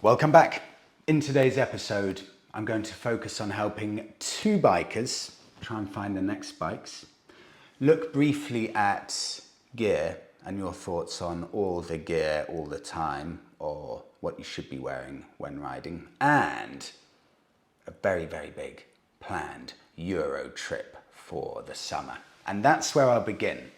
Welcome back. In today's episode, I'm going to focus on helping two bikers try and find the next bikes, look briefly at gear and your thoughts on all the gear all the time or what you should be wearing when riding, and a very, very big planned Euro trip for the summer. And that's where I'll begin.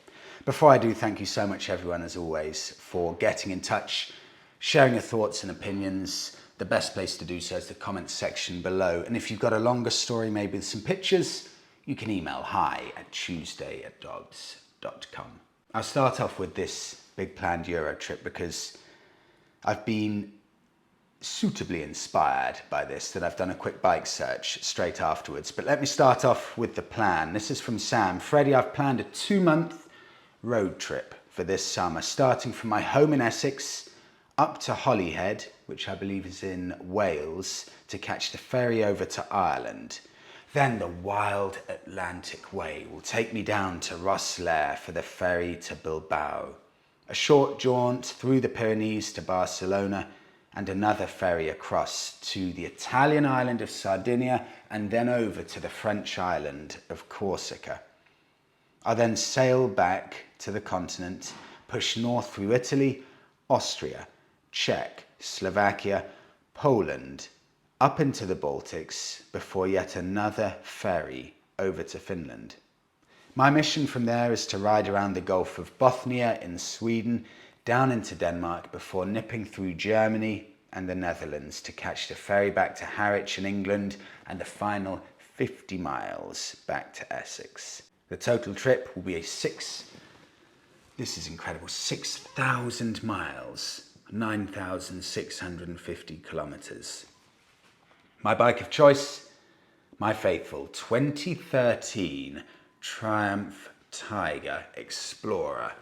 Before I do, thank you so much everyone as always for getting in touch, sharing your thoughts and opinions. The best place to do so is the comments section below. And if you've got a longer story, maybe with some pictures, you can email hi@tuesday@dobbs.com. I'll start off with this big planned Euro trip because I've been suitably inspired by this, that I've done a quick bike search straight afterwards. But let me start off with the plan. This is from Sam. Freddie, I've planned a 2-month road trip for this summer, starting from my home in Essex up to Holyhead, which I believe is in Wales, to catch the ferry over to Ireland. Then the wild Atlantic way will take me down to Rosslare for the ferry to Bilbao. A short jaunt through the Pyrenees to Barcelona, and another ferry across to the Italian island of Sardinia and then over to the French island of Corsica. I'll then sail back to the continent, push north through Italy, Austria, Czech, Slovakia, Poland, up into the Baltics before yet another ferry over to Finland. My mission from there is to ride around the Gulf of Bothnia in Sweden, down into Denmark before nipping through Germany and the Netherlands to catch the ferry back to Harwich in England and the final 50 miles back to Essex. The total trip will be this is incredible, 6,000 miles, 9,650 kilometers. My bike of choice, my faithful 2013 Triumph Tiger Explorer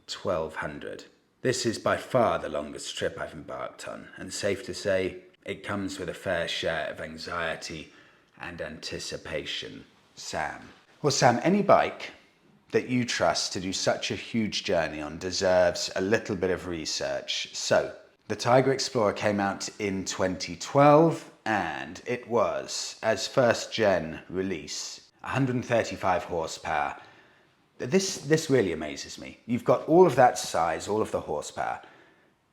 1200. This is by far the longest trip I've embarked on, and safe to say it comes with a fair share of anxiety and anticipation. Sam. Well, Sam, any bike that you trust to do such a huge journey on deserves a little bit of research. So, the Tiger Explorer came out in 2012, and it was, as first gen release, 135 horsepower. This really amazes me. You've got all of that size, all of the horsepower,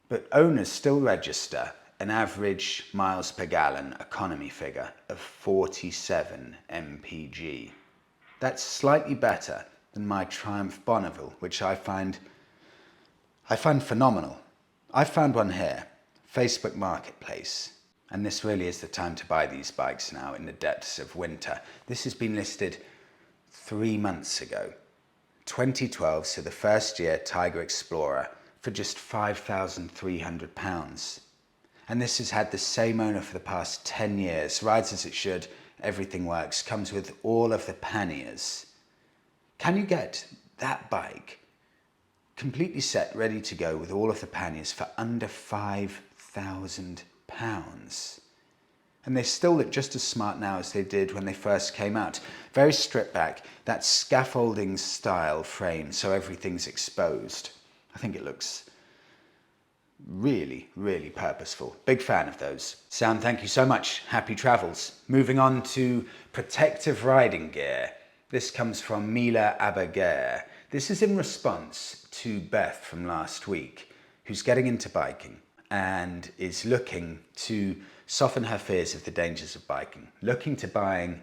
but owners still register an average miles per gallon economy figure of 47 mpg. That's slightly better than my Triumph Bonneville, which I find phenomenal. I found one here, Facebook Marketplace, and this really is the time to buy these bikes now in the depths of winter. This has been listed 3 months ago. 2012, so the first year Tiger Explorer, for just £5,300. And this has had the same owner for the past 10 years, rides as it should, everything works, comes with all of the panniers. Can you get that bike completely set, ready to go with all of the panniers for under £5,000? And they still look just as smart now as they did when they first came out. Very stripped back, that scaffolding style frame, so everything's exposed. I think it looks really, really purposeful. Big fan of those. Sam, thank you so much. Happy travels. Moving on to protective riding gear. This comes from Mila Aberger. This is in response to Beth from last week, who's getting into biking and is looking to soften her fears of the dangers of biking, looking to buy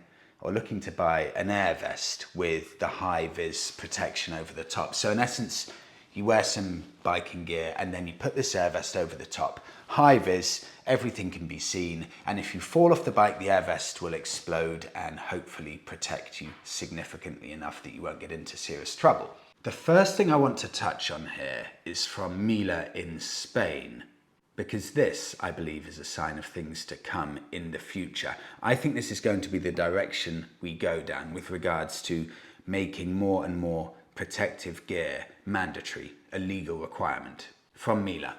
an air vest with the high-vis protection over the top. So in essence, you wear some biking gear and then you put this air vest over the top. High-vis, everything can be seen, and if you fall off the bike, the air vest will explode and hopefully protect you significantly enough that you won't get into serious trouble. The first thing I want to touch on here is from Mila in Spain, because this, I believe, is a sign of things to come in the future. I think this is going to be the direction we go down with regards to making more and more protective gear mandatory, a legal requirement. From Mila.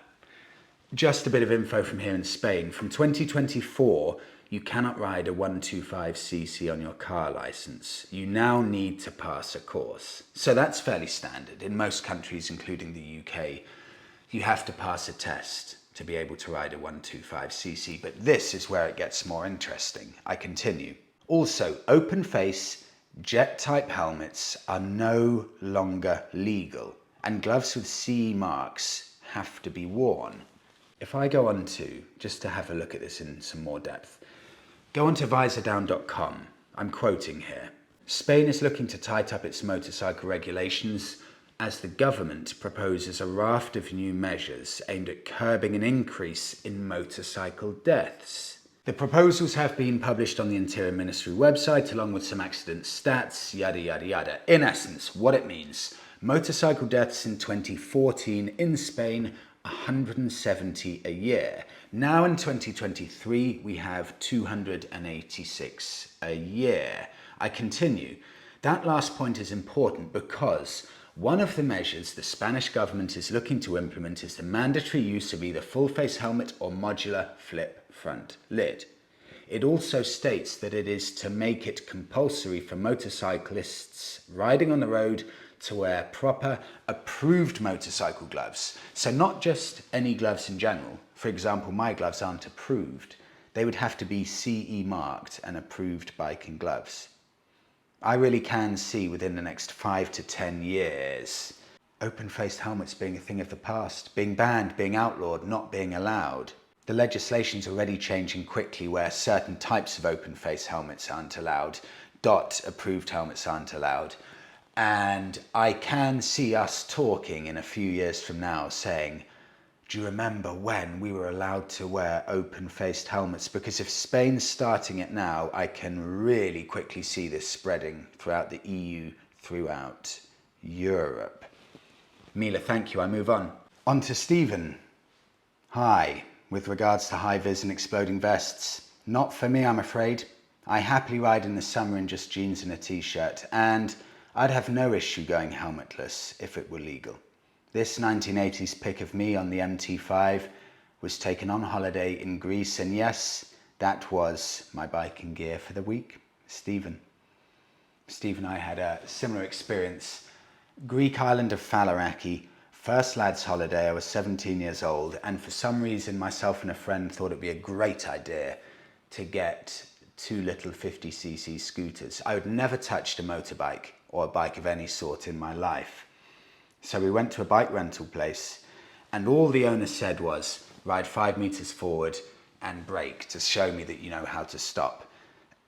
Just a bit of info from here in Spain. From 2024, you cannot ride a 125cc on your car license. You now need to pass a course. So that's fairly standard. In most countries, including the UK, you have to pass a test. to be able to ride a 125cc, but this is where it gets more interesting. I continue. Also, open face jet type helmets are no longer legal, and gloves with CE marks have to be worn. If I go on to, just to have a look at this in some more depth, go on to visordown.com. I'm quoting here. Spain is looking to tighten up its motorcycle regulations as the government proposes a raft of new measures aimed at curbing an increase in motorcycle deaths. The proposals have been published on the Interior Ministry website along with some accident stats, yada yada yada. In essence, what it means: motorcycle deaths in 2014 in Spain, 170 a year. Now in 2023, we have 286 a year. I continue. That last point is important because one of the measures the Spanish government is looking to implement is the mandatory use of either full-face helmet or modular flip front lid. It also states that it is to make it compulsory for motorcyclists riding on the road to wear proper approved motorcycle gloves. So not just any gloves in general. For example, my gloves aren't approved. They would have to be CE marked and approved biking gloves. I really can see within the next 5 to 10 years open-faced helmets being a thing of the past, being banned, being outlawed, not being allowed. The legislation's already changing quickly where certain types of open-face helmets aren't allowed, DOT-approved helmets aren't allowed. And I can see us talking in a few years from now saying, do you remember when we were allowed to wear open-faced helmets? Because if Spain's starting it now, I can really quickly see this spreading throughout the EU, throughout Europe. Mila, thank you. I move on. On to Stephen. Hi. With regards to high-vis and exploding vests, not for me, I'm afraid. I happily ride in the summer in just jeans and a t-shirt, and I'd have no issue going helmetless if it were legal. This 1980s pic of me on the MT5 was taken on holiday in Greece, and yes, that was my biking gear for the week. Stephen. Steve and I had a similar experience. Greek island of Falaraki, first lads holiday. I was 17 years old, and for some reason myself and a friend thought it'd be a great idea to get 2 little 50cc scooters. I would never touched a motorbike or a bike of any sort in my life. So we went to a bike rental place, and all the owner said was, ride 5 meters forward and brake to show me that you know how to stop.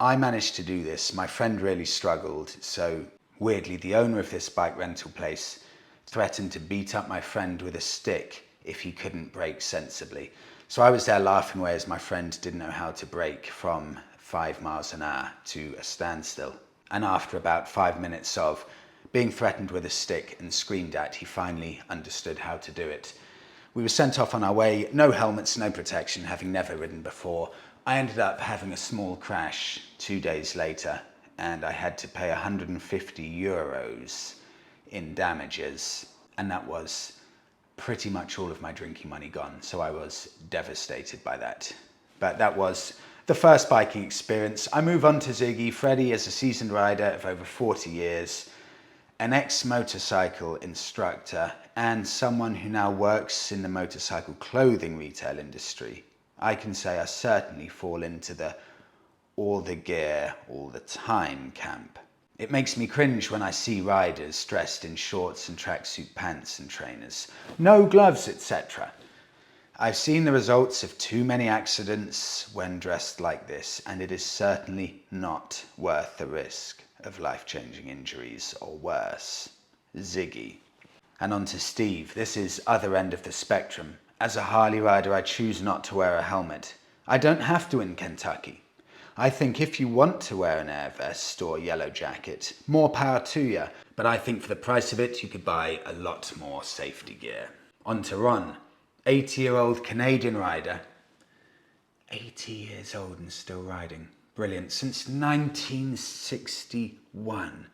I managed to do this. My friend really struggled. So weirdly, the owner of this bike rental place threatened to beat up my friend with a stick if he couldn't brake sensibly. So I was there laughing away as my friend didn't know how to brake from 5 miles an hour to a standstill. And after about 5 minutes of being threatened with a stick and screamed at, he finally understood how to do it. We were sent off on our way, no helmets, no protection, having never ridden before. I ended up having a small crash 2 days later, and I had to pay 150 euros in damages, and that was pretty much all of my drinking money gone, so I was devastated by that. But that was the first biking experience. I move on to Ziggy. Freddie is a seasoned rider of over 40 years, an ex-motorcycle instructor, and someone who now works in the motorcycle clothing retail industry. I can say I certainly fall into the all the gear, all the time camp. It makes me cringe when I see riders dressed in shorts and tracksuit pants and trainers, no gloves, etc. I've seen the results of too many accidents when dressed like this, and it is certainly not worth the risk of life-changing injuries or worse. Ziggy. And on to Steve. This is other end of the spectrum. As a Harley rider, I choose not to wear a helmet. I don't have to in Kentucky. I think if you want to wear an air vest or yellow jacket, more power to you. But I think for the price of it, you could buy a lot more safety gear. On to Ron, 80-year-old Canadian rider. 80 years old and still riding. Brilliant. Since 1961.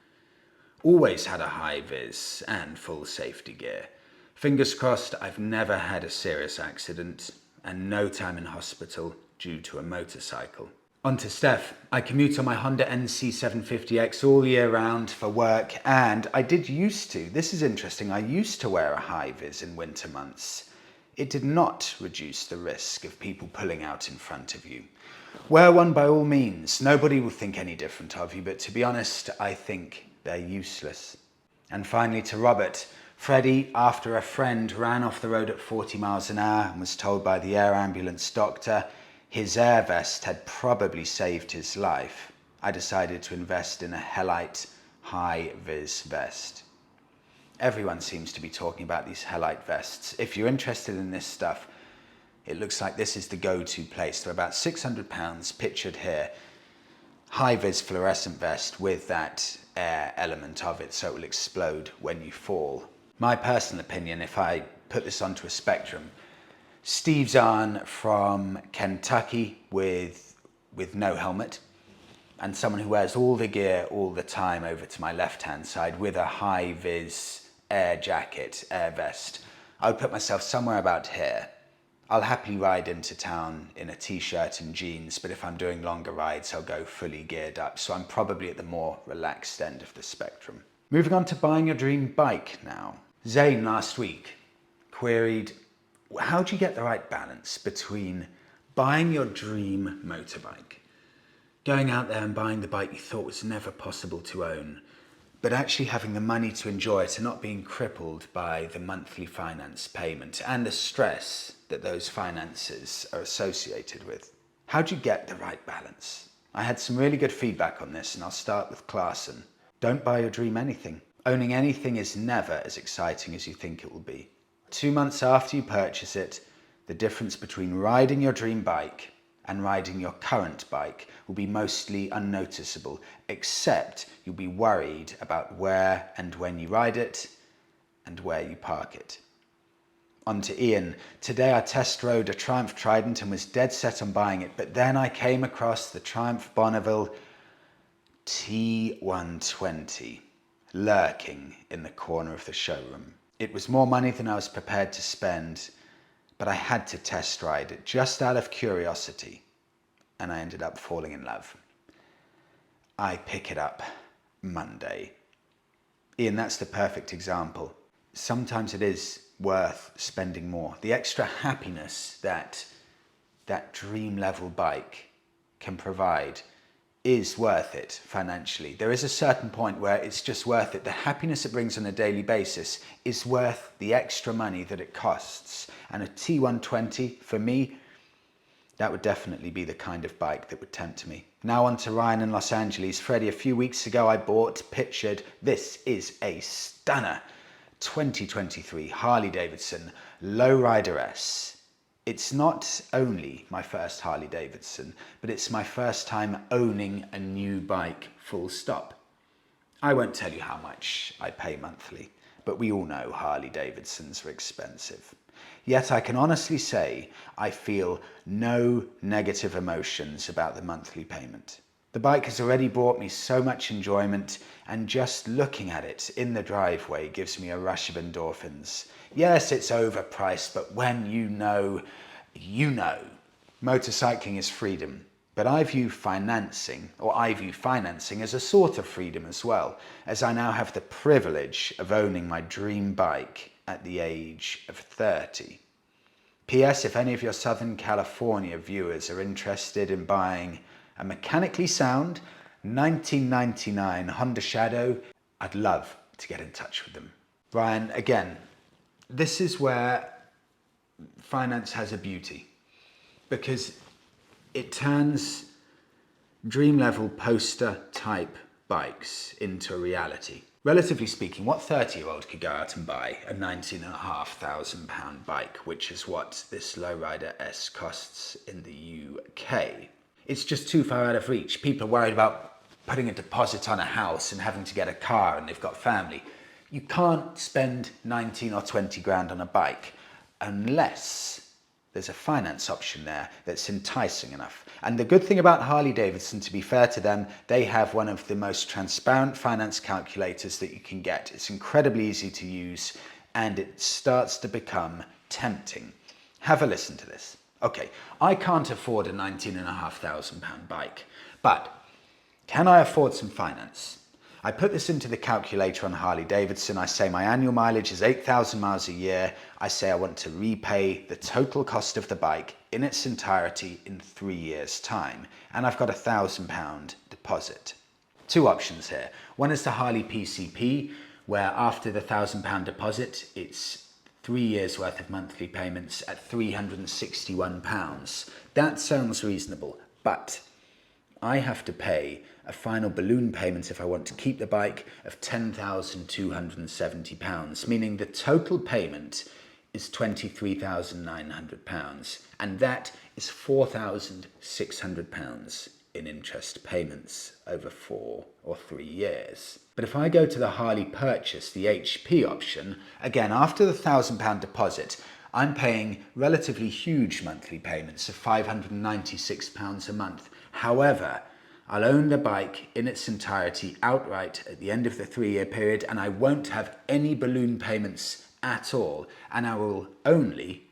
Always had a high vis and full safety gear. Fingers crossed I've never had a serious accident and no time in hospital due to a motorcycle. On to Steph. I commute on my Honda NC750X all year round for work, and I did used to, this is interesting, I used to wear a high vis in winter months. It did not reduce the risk of people pulling out in front of you. Wear one by all means. Nobody will think any different of you, but to be honest, I think they're useless. And finally to Robert. Freddie, after a friend ran off the road at 40 miles an hour and was told by the air ambulance doctor his air vest had probably saved his life, I decided to invest in a Hellite high-vis vest. Everyone seems to be talking about these Hellite vests. If you're interested in this stuff, it looks like this is the go-to place. They're about £600 pictured here. High-vis fluorescent vest with that air element of it so it will explode when you fall. My personal opinion, if I put this onto a spectrum, Steve Zahn from Kentucky with no helmet, and someone who wears all the gear all the time over to my left-hand side with a high-vis air jacket, air vest. I would put myself somewhere about here. I'll happily ride into town in a t-shirt and jeans, but if I'm doing longer rides, I'll go fully geared up. So I'm probably at the more relaxed end of the spectrum. Moving on to buying your dream bike now. Zane last week queried, how do you get the right balance between buying your dream motorbike, going out there and buying the bike you thought was never possible to own, but actually having the money to enjoy it and not being crippled by the monthly finance payment and the stress that those finances are associated with? How do you get the right balance? I had some really good feedback on this, and I'll start with Clarson. Don't buy your dream anything. Owning anything is never as exciting as you think it will be. 2 months after you purchase it, the difference between riding your dream bike and riding your current bike will be mostly unnoticeable, except you'll be worried about where and when you ride it and where you park it. On to Ian. Today I test rode a Triumph Trident and was dead set on buying it, but then I came across the Triumph Bonneville T120 lurking in the corner of the showroom. It was more money than I was prepared to spend, but I had to test ride it just out of curiosity, and I ended up falling in love. I pick it up Monday. Ian, that's the perfect example. Sometimes it is worth spending more. The extra happiness that dream level bike can provide is worth it financially. There is a certain point where it's just worth it. The happiness it brings on a daily basis is worth the extra money that it costs. And a T120, for me, that would definitely be the kind of bike that would tempt me. Now on to Ryan in Los Angeles. Freddie, a few weeks ago I pictured, this is a stunner, 2023 Harley Davidson Lowrider S. It's not only my first Harley Davidson, but it's my first time owning a new bike, full stop. I won't tell you how much I pay monthly, but we all know Harley Davidsons are expensive. Yet I can honestly say I feel no negative emotions about the monthly payment. The bike has already brought me so much enjoyment, and just looking at it in the driveway gives me a rush of endorphins. Yes, it's overpriced, but when you know, you know. Motorcycling is freedom, but I view financing as a sort of freedom as well, as I now have the privilege of owning my dream bike at the age of 30. P.S. If any of your Southern California viewers are interested in buying a mechanically sound 1999 Honda Shadow, I'd love to get in touch with them. Ryan, again, this is where finance has a beauty, because it turns dream level poster type bikes into a reality. Relatively speaking, what 30-year-old could go out and buy a £19,500 bike, which is what this Lowrider S costs in the UK? It's just too far out of reach. People are worried about putting a deposit on a house and having to get a car, and they've got family. You can't spend 19 or 20 grand on a bike unless there's a finance option there that's enticing enough. And the good thing about Harley Davidson, to be fair to them, they have one of the most transparent finance calculators that you can get. It's incredibly easy to use, and it starts to become tempting. Have a listen to this. Okay, I can't afford a £19,500 bike, but can I afford some finance? I put this into the calculator on Harley Davidson. I say my annual mileage is 8,000 miles a year. I say I want to repay the total cost of the bike in its entirety in 3 years' time. And I've got £1,000 deposit. Two options here. One is the Harley PCP, where after the £1,000 deposit, it's 3 years worth of monthly payments at £361. That sounds reasonable, but I have to pay a final balloon payment if I want to keep the bike of £10,270, meaning the total payment is £23,900, and that is £4,600 in interest payments over 4 or 3 years. But if I go to the Harley purchase, the HP option, again, after the £1,000 deposit, I'm paying relatively huge monthly payments of £596 a month. However, I'll own the bike in its entirety outright at the end of the 3-year period, and I won't have any balloon payments at all, and I will only,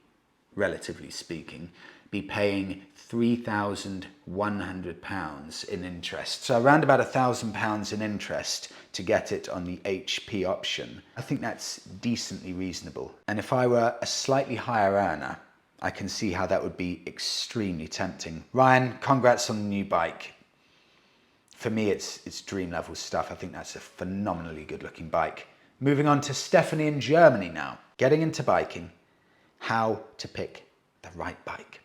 relatively speaking, be paying £3,100 in interest. So around about £1,000 in interest to get it on the HP option. I think that's decently reasonable. And if I were a slightly higher earner, I can see how that would be extremely tempting. Ryan, congrats on the new bike. For me, it's dream level stuff. I think that's a phenomenally good looking bike. Moving on to Stephanie in Germany now. Getting into biking, how to pick the right bike.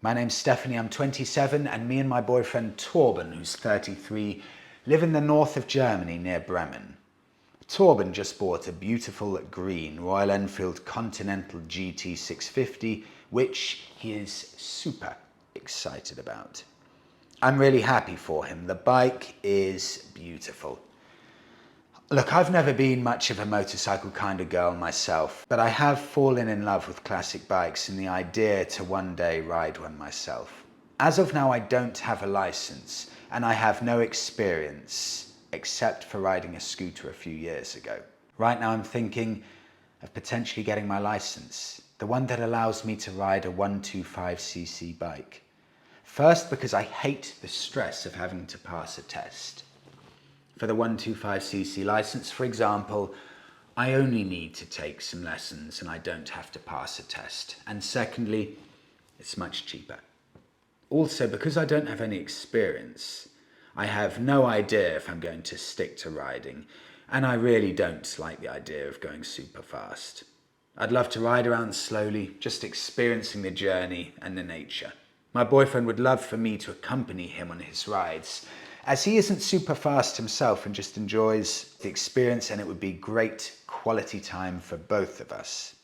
My name's Stephanie, I'm 27, and me and my boyfriend Torben, who's 33, live in the north of Germany near Bremen. Torben just bought a beautiful green Royal Enfield Continental GT 650, which he is super excited about. I'm really happy for him. The bike is beautiful. Look, I've never been much of a motorcycle kind of girl myself, but I have fallen in love with classic bikes and the idea to one day ride one myself. As of now, I don't have a license, and I have no experience except for riding a scooter a few years ago. Right now I'm thinking of potentially getting my license, the one that allows me to ride a 125cc bike. First, because I hate the stress of having to pass a test. For the 125cc license, for example, I only need to take some lessons and I don't have to pass a test. And secondly, it's much cheaper. Also, because I don't have any experience, I have no idea if I'm going to stick to riding, and I really don't like the idea of going super fast. I'd love to ride around slowly, just experiencing the journey and the nature. My boyfriend would love for me to accompany him on his rides, as he isn't super fast himself and just enjoys the experience, and it would be great quality time for both of us.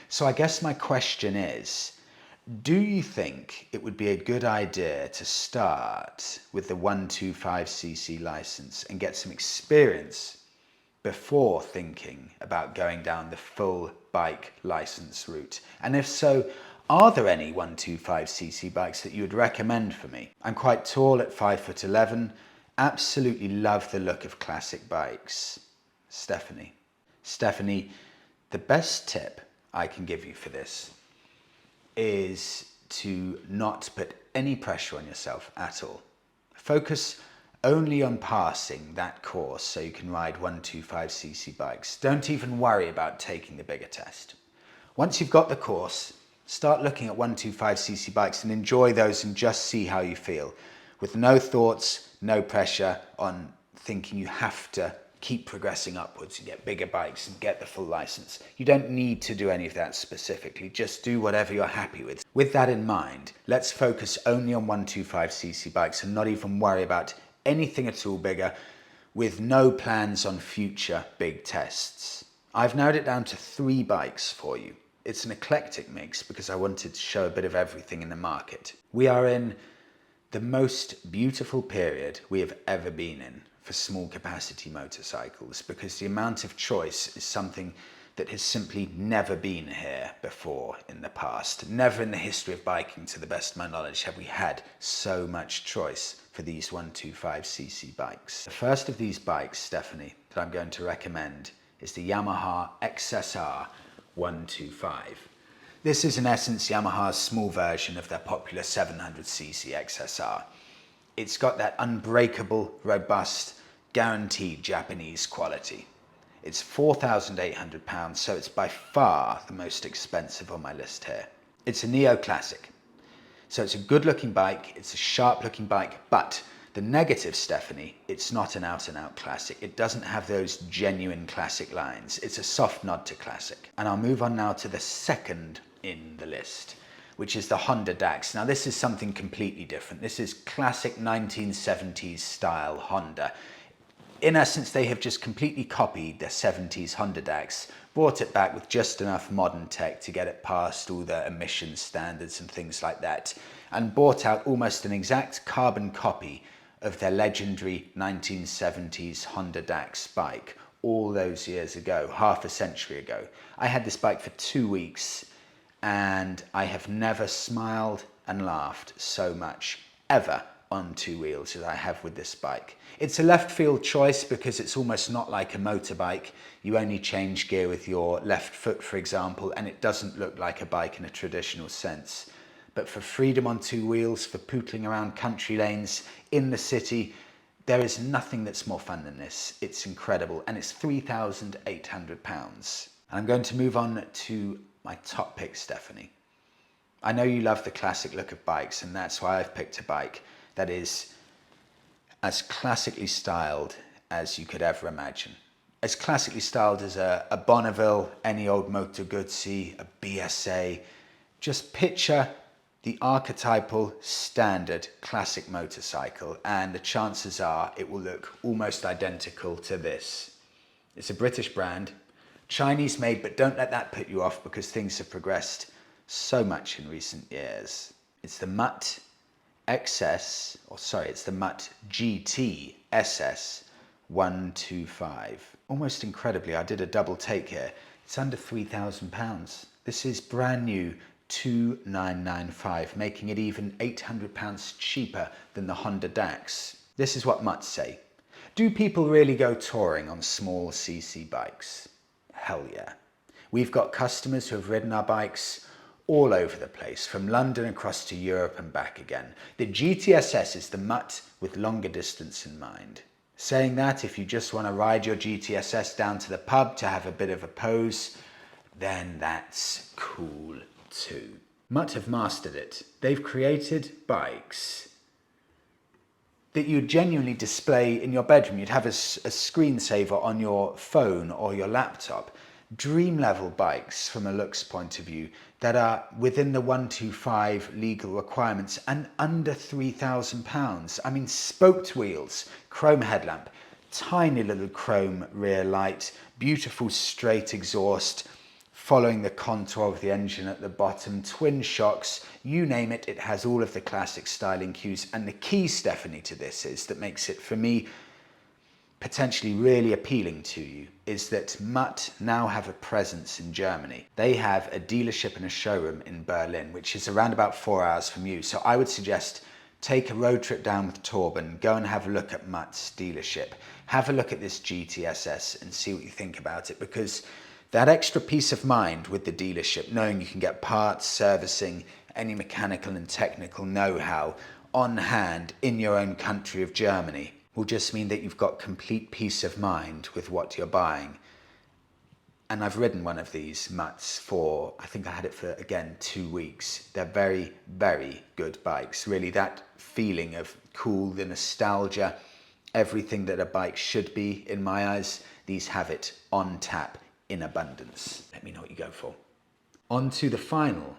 So I guess my question is, do you think it would be a good idea to start with the 125cc license and get some experience before thinking about going down the full bike license route? And if so, are there any 125cc bikes that you would recommend for me? I'm quite tall at 5'11", absolutely love the look of classic bikes. Stephanie. Stephanie, the best tip I can give you for this is to not put any pressure on yourself at all. Focus only on passing that course so you can ride 125cc bikes. Don't even worry about taking the bigger test. Once you've got the course, start looking at 125cc bikes and enjoy those and just see how you feel, with no thoughts, no pressure on thinking you have to keep progressing upwards and get bigger bikes and get the full license. You don't need to do any of that specifically, just do whatever you're happy with. With that in mind, let's focus only on 125cc bikes and not even worry about anything at all bigger, with no plans on future big tests. I've narrowed it down to 3 bikes for you. It's an eclectic mix because I wanted to show a bit of everything in the market. We are in the most beautiful period we have ever been in for small capacity motorcycles, because the amount of choice is something that has simply never been here before in the past. Never in the history of biking, to the best of my knowledge, have we had so much choice for these 125cc bikes. The first of these bikes, Stephanie, that I'm going to recommend is the Yamaha XSR 125. This is in essence Yamaha's small version of their popular 700cc XSR. It's got that unbreakable, robust guaranteed Japanese quality. It's £4,800, so it's by far the most expensive on my list here. It's a neoclassic. So it's a good looking bike, it's a sharp looking bike, but the negative, Stephanie, it's not an out and out classic. It doesn't have those genuine classic lines. It's a soft nod to classic. And I'll move on now to the second in the list, which is the Honda Dax. Now this is something completely different. This is classic 1970s style Honda. In essence, they have just completely copied the 70s Honda Dax, brought it back with just enough modern tech to get it past all the emissions standards and things like that, and brought out almost an exact carbon copy of their legendary 1970s Honda Dax bike all those years ago, half a century ago. I had this bike for 2 weeks and I have never smiled and laughed so much ever on two wheels as I have with this bike. It's a left field choice because it's almost not like a motorbike. You only change gear with your left foot, for example, and it doesn't look like a bike in a traditional sense. But for freedom on two wheels, for pootling around country lanes in the city, there is nothing that's more fun than this. It's incredible, and it's £3,800. And I'm going to move on to my top pick, Stephanie. I know you love the classic look of bikes, and that's why I've picked a bike that is as classically styled as you could ever imagine. As classically styled as a Bonneville, any old Moto Guzzi, a BSA. Just picture the archetypal standard classic motorcycle, and the chances are it will look almost identical to this. It's a British brand, Chinese made, but don't let that put you off because things have progressed so much in recent years. It's the Mutt it's the Mutt GT SS 125. Almost incredibly, I did a double take here. It's under £3,000. This is brand new 2,995, making it even £800 cheaper than the Honda Dax. This is what Mutts say. Do people really go touring on small CC bikes? Hell yeah. We've got customers who have ridden our bikes all over the place, from London across to Europe and back again. The GTSS is the Mutt with longer distance in mind. Saying that, if you just want to ride your GTSS down to the pub to have a bit of a pose, then that's cool too. Mutt have mastered it. They've created bikes that you'd genuinely display in your bedroom. You'd have a screensaver on your phone or your laptop. Dream level bikes from a looks point of view that are within the 125 legal requirements and under £3,000. I mean, spoked wheels, chrome headlamp, tiny little chrome rear light, beautiful straight exhaust, following the contour of the engine at the bottom, twin shocks, you name it, it has all of the classic styling cues. And the key, Stephanie, to this is that makes it, for me, potentially really appealing to you, is that Mutt now have a presence in Germany. They have a dealership and a showroom in Berlin, which is around about 4 hours from you. So I would suggest take a road trip down with Torben, go and have a look at Mutt's dealership. Have a look at this GTSS and see what you think about it, because that extra peace of mind with the dealership, knowing you can get parts, servicing, any mechanical and technical know-how on hand in your own country of Germany, will just mean that you've got complete peace of mind with what you're buying. And I've ridden one of these Mutts for, I think I had it for, again, 2 weeks. They're very, very good bikes. Really, that feeling of cool, the nostalgia, everything that a bike should be, in my eyes, these have it on tap in abundance. Let me know what you go for. On to the final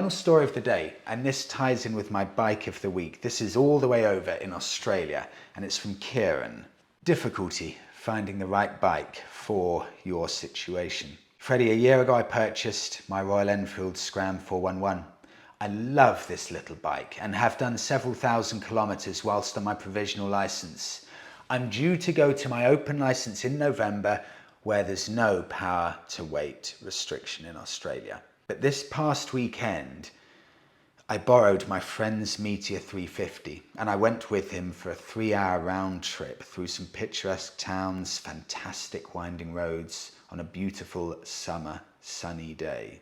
story of the day, and this ties in with my bike of the week. This is all the way over in Australia, and it's from Kieran. Difficulty finding the right bike for your situation. Freddie, a year ago I purchased my Royal Enfield Scram 411. I love this little bike and have done several thousand kilometers whilst on my provisional license. I'm due to go to my open license in November, where there's no power to weight restriction in Australia. But this past weekend, I borrowed my friend's Meteor 350 and I went with him for a 3-hour round trip through some picturesque towns, fantastic winding roads on a beautiful summer sunny day.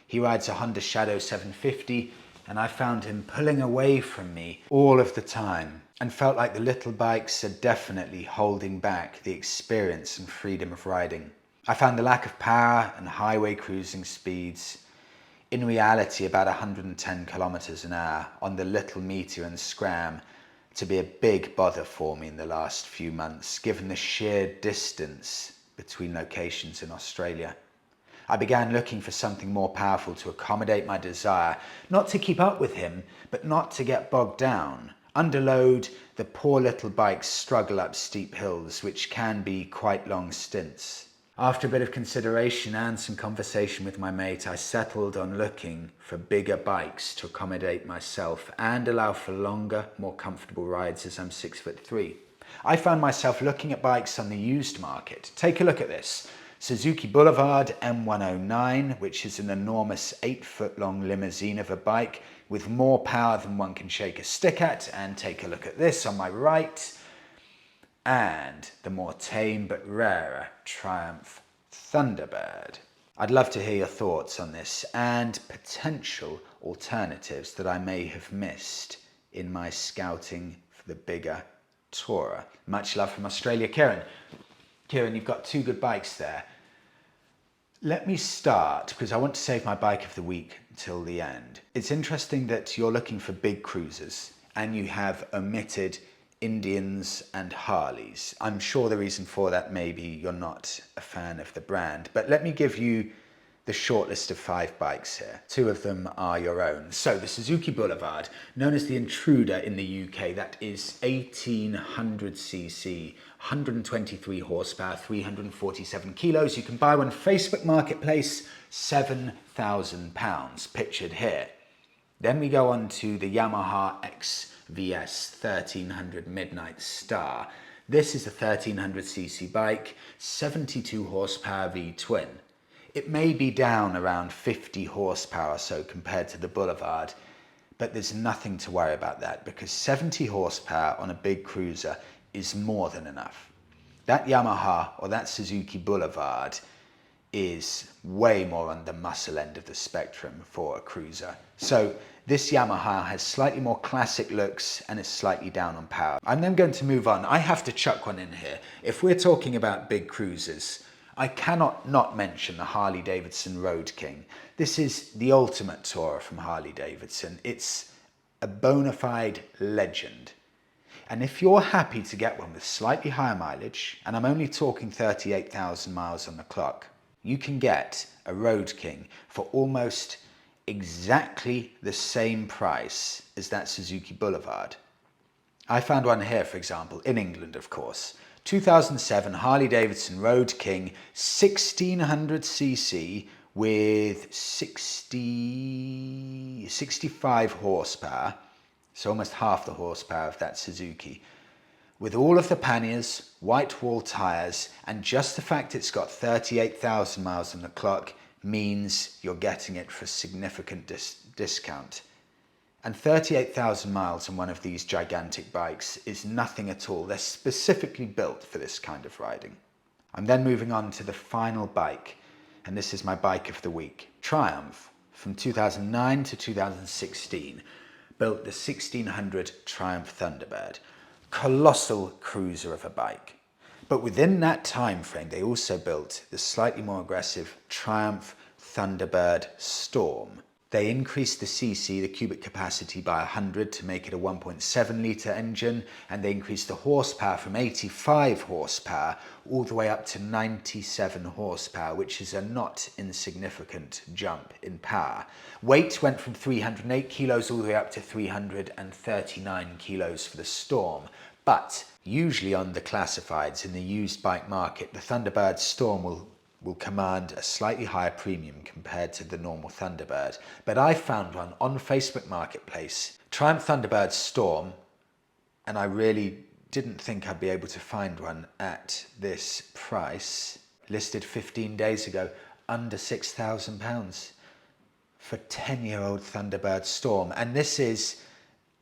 He rides a Honda Shadow 750 and I found him pulling away from me all of the time. and felt like the little bikes are definitely holding back the experience and freedom of riding. I found the lack of power and highway cruising speeds, in reality about 110 kilometers an hour on the little meteor and scram, to be a big bother for me in the last few months, given the sheer distance between locations in Australia. I began looking for something more powerful to accommodate my desire, not to keep up with him, but not to get bogged down. Under load, the poor little bikes struggle up steep hills, which can be quite long stints. After a bit of consideration and some conversation with my mate, I settled on looking for bigger bikes to accommodate myself and allow for longer, more comfortable rides as I'm 6'3". I found myself looking at bikes on the used market. Take a look at this. Suzuki Boulevard M109, which is an enormous 8-foot-long limousine of a bike with more power than one can shake a stick at. And take a look at this on my right. And the more tame but rarer Triumph Thunderbird. I'd love to hear your thoughts on this and potential alternatives that I may have missed in my scouting for the bigger Tourer. Much love from Australia. Kieran, you've got two good bikes there. Let me start, because I want to save my bike of the week until the end. It's interesting that you're looking for big cruisers and you have omitted Indians and Harleys. I'm sure the reason for that may be you're not a fan of the brand, but let me give you the short list of 5 bikes here. 2 of them are your own. So the Suzuki Boulevard, known as the Intruder in the UK, that is 1800cc, 123 horsepower, 347 kilos. You can buy one Facebook Marketplace, £7,000, pictured here. Then we go on to the Yamaha XVS 1300 Midnight Star. This is a 1300cc bike, 72 horsepower V-twin. It may be down around 50 horsepower or so compared to the Boulevard, but there's nothing to worry about that because 70 horsepower on a big cruiser is more than enough. That Yamaha or that Suzuki Boulevard is way more on the muscle end of the spectrum for a cruiser. So this Yamaha has slightly more classic looks and is slightly down on power. I'm then going to move on. I have to chuck one in here. If we're talking about big cruisers, I cannot not mention the Harley Davidson Road King. This is the ultimate tourer from Harley Davidson. It's a bona fide legend. And if you're happy to get one with slightly higher mileage, and I'm only talking 38,000 miles on the clock, you can get a Road King for almost exactly the same price as that Suzuki Boulevard. I found one here, for example, in England, of course. 2007 Harley Davidson Road King, 1600cc with 65 horsepower, so almost half the horsepower of that Suzuki, with all of the panniers, white wall tyres, and just the fact it's got 38,000 miles on the clock means you're getting it for a significant discount. And 38,000 miles on one of these gigantic bikes is nothing at all. They're specifically built for this kind of riding. I'm then moving on to the final bike, and this is my bike of the week. Triumph, from 2009 to 2016, built the 1600 Triumph Thunderbird. Colossal cruiser of a bike. But within that time frame, they also built the slightly more aggressive Triumph Thunderbird Storm. They increased the cc, the cubic capacity, by 100 to make it a 1.7 litre engine, and they increased the horsepower from 85 horsepower all the way up to 97 horsepower, which is a not insignificant jump in power. Weight went from 308 kilos all the way up to 339 kilos for the Storm. But usually on the classifieds in the used bike market, the Thunderbird Storm will command a slightly higher premium compared to the normal Thunderbird. But I found one on Facebook Marketplace, Triumph Thunderbird Storm, and I really didn't think I'd be able to find one at this price, listed 15 days ago, under £6,000 for 10-year-old Thunderbird Storm. And this is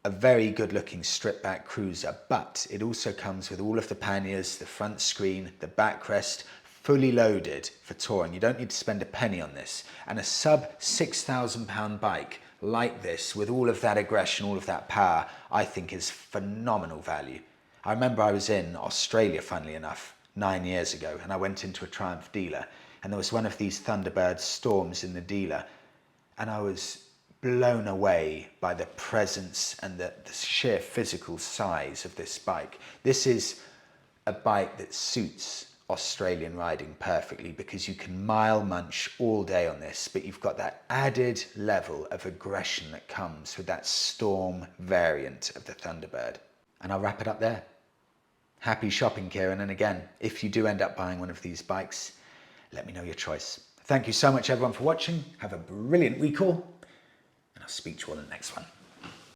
a very good looking stripped back cruiser, but it also comes with all of the panniers, the front screen, the backrest, fully loaded for touring. You don't need to spend a penny on this. And a sub £6,000 bike like this with all of that aggression, all of that power, I think is phenomenal value. I remember I was in Australia, funnily enough, 9 years ago, and I went into a Triumph dealer, and there was one of these Thunderbird Storms in the dealer, and I was blown away by the presence and the sheer physical size of this bike. This is a bike that suits Australian riding perfectly because you can mile munch all day on this, but you've got that added level of aggression that comes with that Storm variant of the Thunderbird. And I'll wrap it up there. Happy shopping, Kieran, and again, if you do end up buying one of these bikes, let me know your choice. Thank you so much everyone for watching. Have a brilliant week all, and I'll speak to you all in the next one.